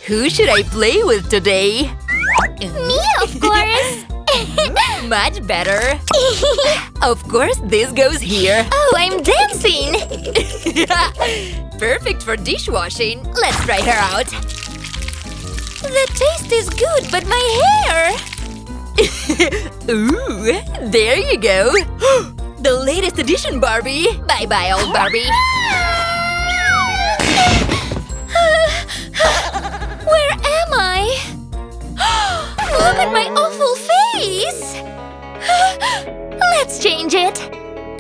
Who should I play with today? Me, of course! Much better. Of course, this goes here. Oh, I'm dancing! Perfect for dishwashing. Let's try her out. The taste is good, but my hair! Ooh, there you go. The latest edition, Barbie. Bye-bye, old Barbie. Where am I? Look at my awful face! Let's change it.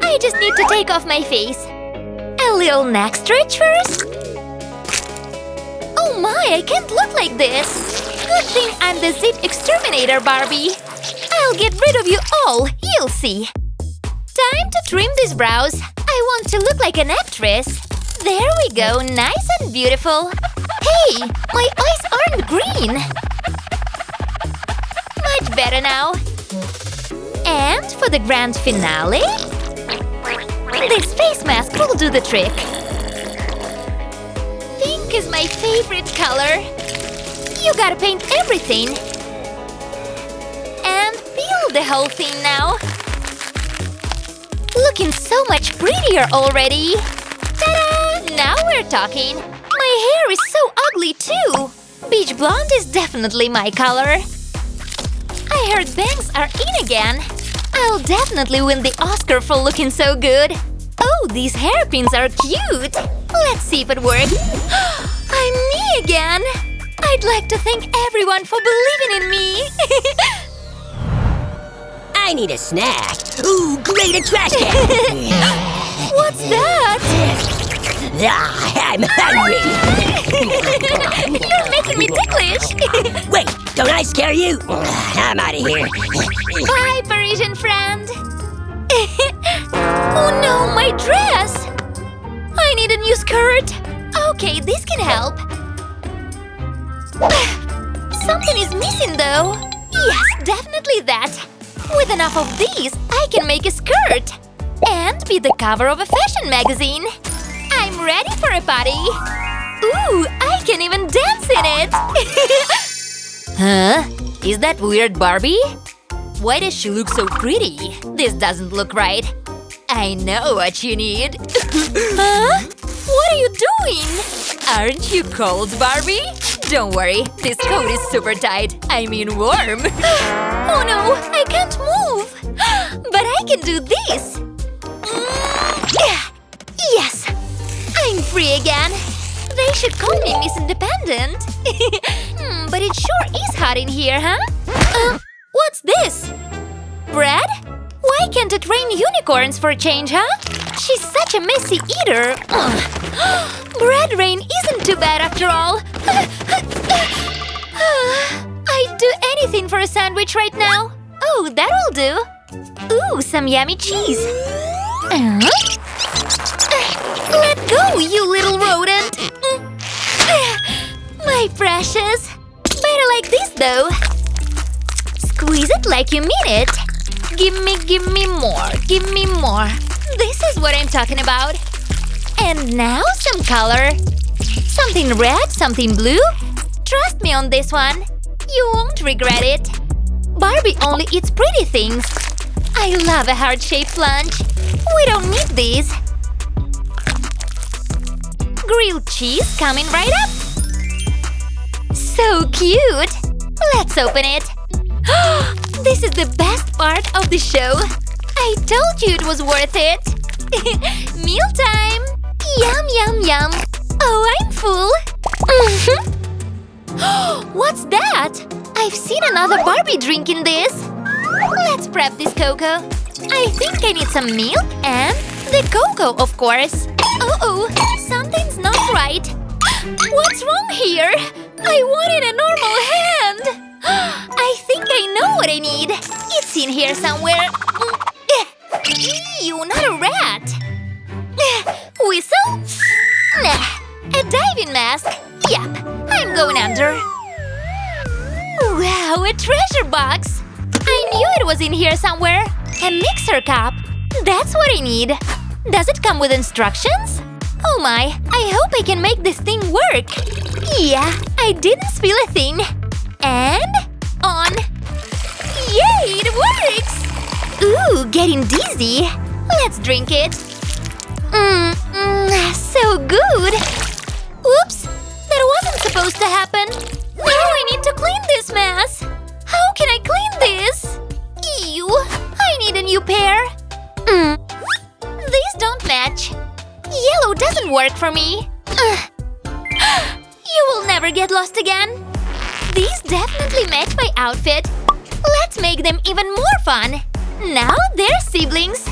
I just need to take off my face. A little neck stretch first. Oh my, I can't look like this. Good thing I'm the zip exterminator, Barbie. I'll get rid of you all, you'll see. Time to trim these brows. I want to look like an actress. There we go, nice and beautiful. Hey, my eyes aren't green. Much better now. And for the grand finale, this face mask will do the trick. Pink is my favorite color. You gotta paint everything. And peel the whole thing now. Looking so much prettier already. Ta-da! Now we're talking. My hair is so ugly too. Beach blonde is definitely my color. I heard bangs are in again. I'll definitely win the Oscar for looking so good. Oh, these hairpins are cute. Let's see if it works. I'm me again. I'd like to thank everyone for believing in me. I need a snack. Ooh, great, a trash can. What's that? I'm hungry. You're making me ticklish. Wait, don't I scare you? I'm out of here. Bye, Parisian friend. Oh no, my dress! I need a new skirt. Okay, this can help. Something is missing though. Yes, definitely that. With enough of these, I can make a skirt. And be the cover of a fashion magazine. I'm ready for a party. Ooh, I can even dance in it. Huh? Is that weird, Barbie? Why does she look so pretty? This doesn't look right. I know what you need. Huh? What are you doing? Aren't you cold, Barbie? Don't worry, this coat is super tight. I mean warm. Oh no, I can't move. But I can do this. Yes! I'm free again. They should call me Miss Independent. But it sure is hot in here, huh? What's this? Bread? Why can't it rain unicorns for a change, huh? She's such a messy eater. Bread rain isn't too bad after all. I'd do anything for a sandwich right now. Oh, that'll do. Ooh, some yummy cheese. Let go, you little rodent! My precious! Better like this, though. Squeeze it like you mean it. Give me more, give me more. This is what I'm talking about. And now some color. Something red, something blue. Trust me on this one. You won't regret it. Barbie only eats pretty things. I love a heart-shaped lunch. We don't need these. Grilled cheese coming right up. So cute. Let's open it. This is the best part of the show. I told you it was worth it. Mealtime. Yum, yum, yum. Oh, I'm full. What's that? I've seen another Barbie drinking this. Let's prep this cocoa. I think I need some milk and the cocoa, of course. Uh-oh, something's not right. What's wrong here? I wanted a normal hand. I think I know what I need. It's in here somewhere. Ew, not a rat. Whistle? A diving mask. Yep, I'm going under. Wow, a treasure box. I knew it was in here somewhere. A mixer cup. That's what I need. Does it come with instructions? Oh my, I hope I can make this thing work. Yeah, I didn't spill a thing. And… on. Yay, it works! Ooh, getting dizzy. Let's drink it. So good. Oops, that wasn't supposed to happen. Now I need to clean this mess. How can I clean this? Ew, I need a new pair. These don't match. Yellow doesn't work for me. You will never get lost again. These definitely match my outfit. Let's make them even more fun. Now they're siblings.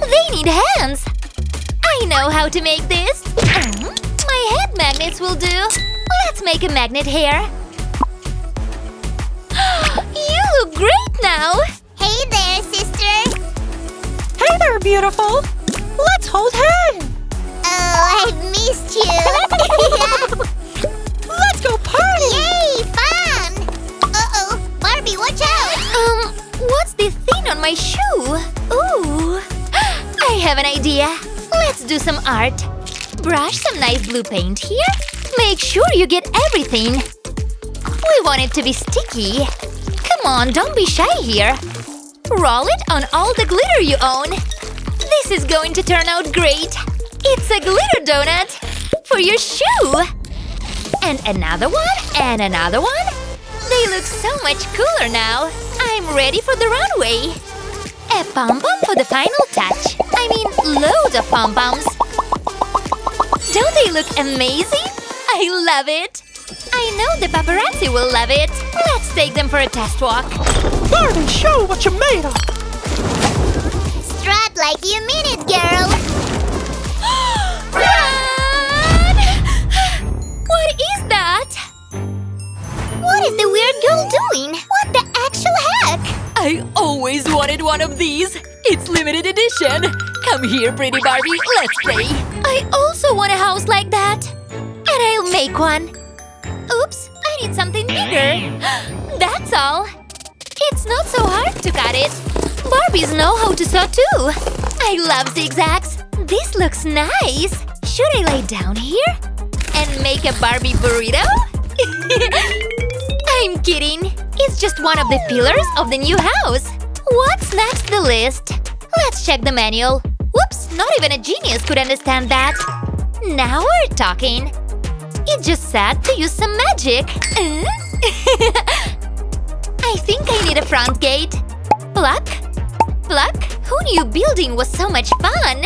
They need hands. I know how to make this. My head magnets will do. Let's make a magnet here. You look great now. Hey there, sister. Hey there, beautiful. Let's hold hands. Oh, I've missed you. Let's go party. Yay, fun! Uh-oh, Barbie, watch out! What's this thing on my shoe? Ooh, I have an idea. Let's do some art. Brush some nice blue paint here. Make sure you get everything. We want it to be sticky. Come on, don't be shy here. Roll it on all the glitter you own. This is going to turn out great. It's a glitter donut for your shoe. And another one, and another one. They look so much cooler now. I'm ready for the runway. A pom-pom for the final touch. I mean, loads of pom-poms. Don't they look amazing? I love it. I know the paparazzi will love it. Let's take them for a test walk. Barbie, show what you're made of. Strut like you mean it, girl. Run! What is that? What is the weird girl doing? What the actual heck? I always wanted one of these. It's limited edition. Come here, pretty Barbie. Let's play. I also want a house like that. And I'll make one. Oops, I need something bigger. That's all. It's not so hard to cut it. Barbies know how to sew too. I love zigzags. This looks nice. Should I lay down here? And make a Barbie burrito? I'm kidding. It's just one of the pillars of the new house. What's next the list? Let's check the manual. Whoops, not even a genius could understand that. Now we're talking. It just said to use some magic. I think I need a front gate. Pluck. Pluck. Who knew building was so much fun?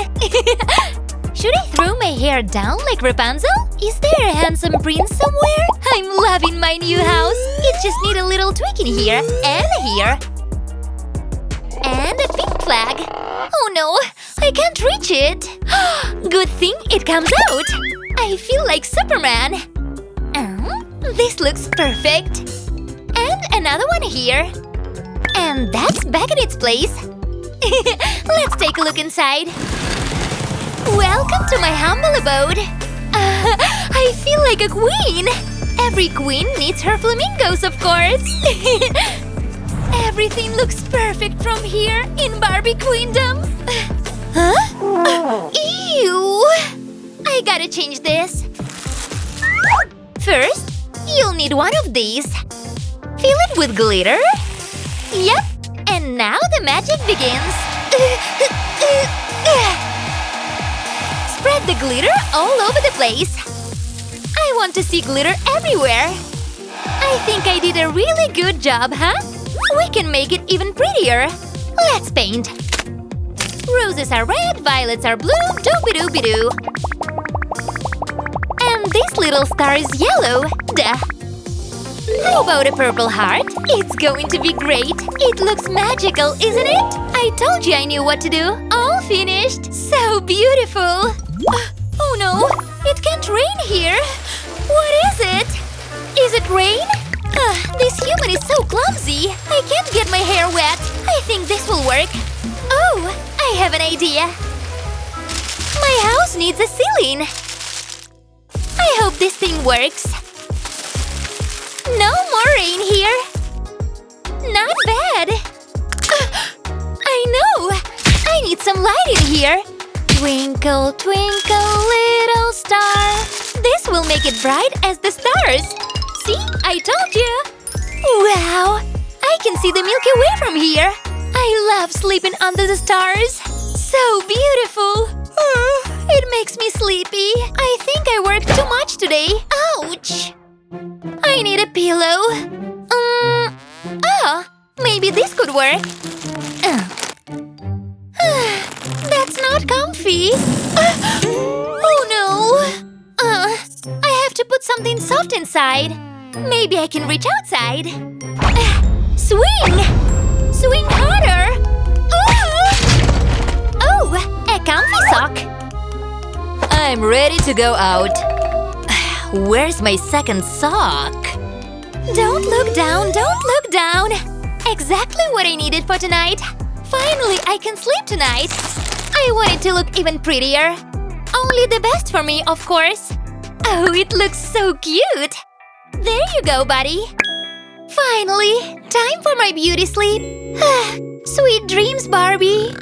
Should I throw my hair down like Rapunzel? Is there a handsome prince somewhere? I'm loving my new house. It just needs a little tweaking here and here. And a pink flag. Oh no, I can't reach it. Good thing it comes out. I feel like Superman. This looks perfect. And another one here. And that's back in its place. Let's take a look inside. Welcome to my humble abode. I feel like a queen. Every queen needs her flamingos, of course. Everything looks perfect from here in Barbie Queendom. Huh? Ew! I gotta change this. First, you'll need one of these. Fill it with glitter. Yep. And now the magic begins. Spread the glitter all over the place. I want to see glitter everywhere. I think I did a really good job, huh? We can make it even prettier. Let's paint. Roses are red, violets are blue, doobie-doobie-doo. And this little star is yellow. Duh. How about a purple heart? It's going to be great. It looks magical, isn't it? I told you I knew what to do. All finished. So beautiful. Oh no, it can't rain here. What is it? Is it rain? This human is so clumsy. I can't get my hair wet. I think this will work. Oh, I have an idea. My house needs a ceiling. I hope this thing works. No more rain here. Not bad. I know. I need some light in here. Twinkle, twinkle, little star. This will make it bright as the stars. See? I told you. Wow! I can see the Milky Way from here. I love sleeping under the stars. So beautiful. It makes me sleepy. I think I worked too much today. Ouch! I need a pillow. Oh, maybe this could work. That's not comfy. Oh no! I have to put something soft inside. Maybe I can reach outside. Swing! Swing harder! Oh, a comfy sock. I'm ready to go out. Where's my second sock? Don't look down, don't look down. Exactly what I needed for tonight. Finally, I can sleep tonight. I want it to look even prettier. Only the best for me, of course. Oh, it looks so cute. There you go, buddy. Finally, time for my beauty sleep. Sweet dreams, Barbie.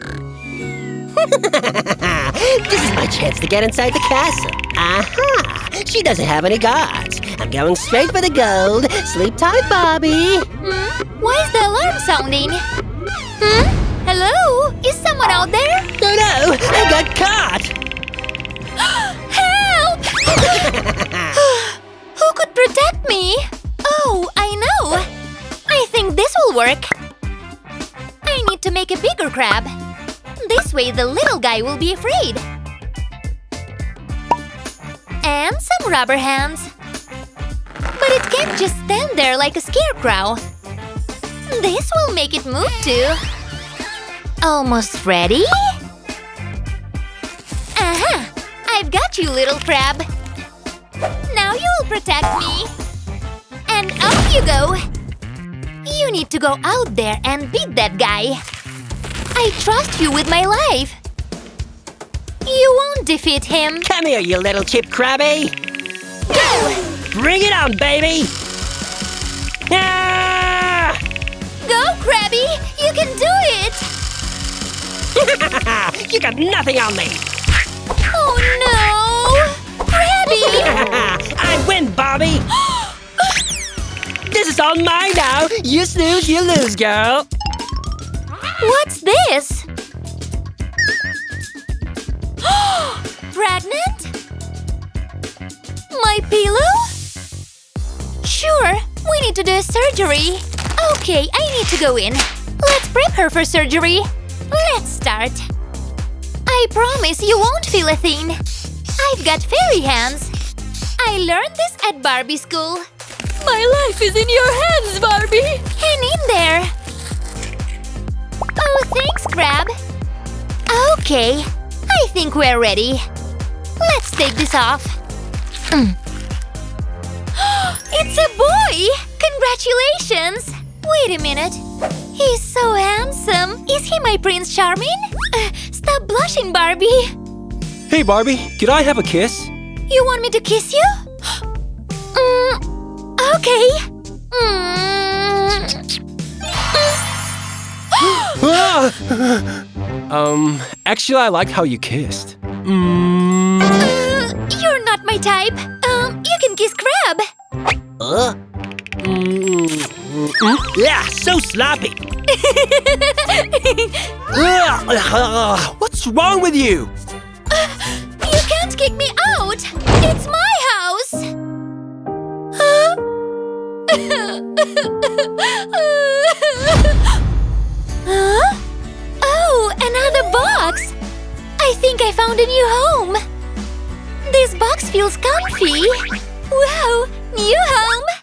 This is my chance to get inside the castle. Aha! She doesn't have any guards. I'm going straight for the gold. Sleep tight, Barbie. Why is the alarm sounding? Hello? Is someone out there? Oh no! I got caught! Help! Who could protect me? Oh, I know! I think this will work. I need to make a bigger crab. This way the little guy will be afraid. And some rubber hands. But it can't just stand there like a scarecrow. This will make it move too. Almost ready? Aha! I've got you, little crab. Now you'll protect me. And off you go. You need to go out there and beat that guy. I trust you with my life. You won't defeat him. Come here, you little chip crabby! Go! Bring it on, baby! Ah! Go, Krabby! You can do it! You got nothing on me! Oh no! Krabby! I win, Barbie! This is all mine now! You snooze, you lose, girl! What's this? Pregnant? My pillow? Sure, we need to do a surgery. Okay, I need to go in. Let's prep her for surgery. Let's start. I promise you won't feel a thing. I've got fairy hands. I learned this at Barbie school. My life is in your hands, Barbie! Hang in there. Oh, thanks, Crab. Okay, I think we're ready. Let's take this off. It's a boy! Congratulations! Wait a minute. He's so handsome. Is he my Prince Charming? Stop blushing, Barbie. Hey, Barbie, could I have a kiss? You want me to kiss you? Okay. Actually, I liked how you kissed. You're not my type. You can kiss Crab. Yeah, so sloppy! What's wrong with you? You can't kick me out. It's my house. Huh? Huh? Oh, another box. I think I found a new home. This box feels comfy. Wow, new home.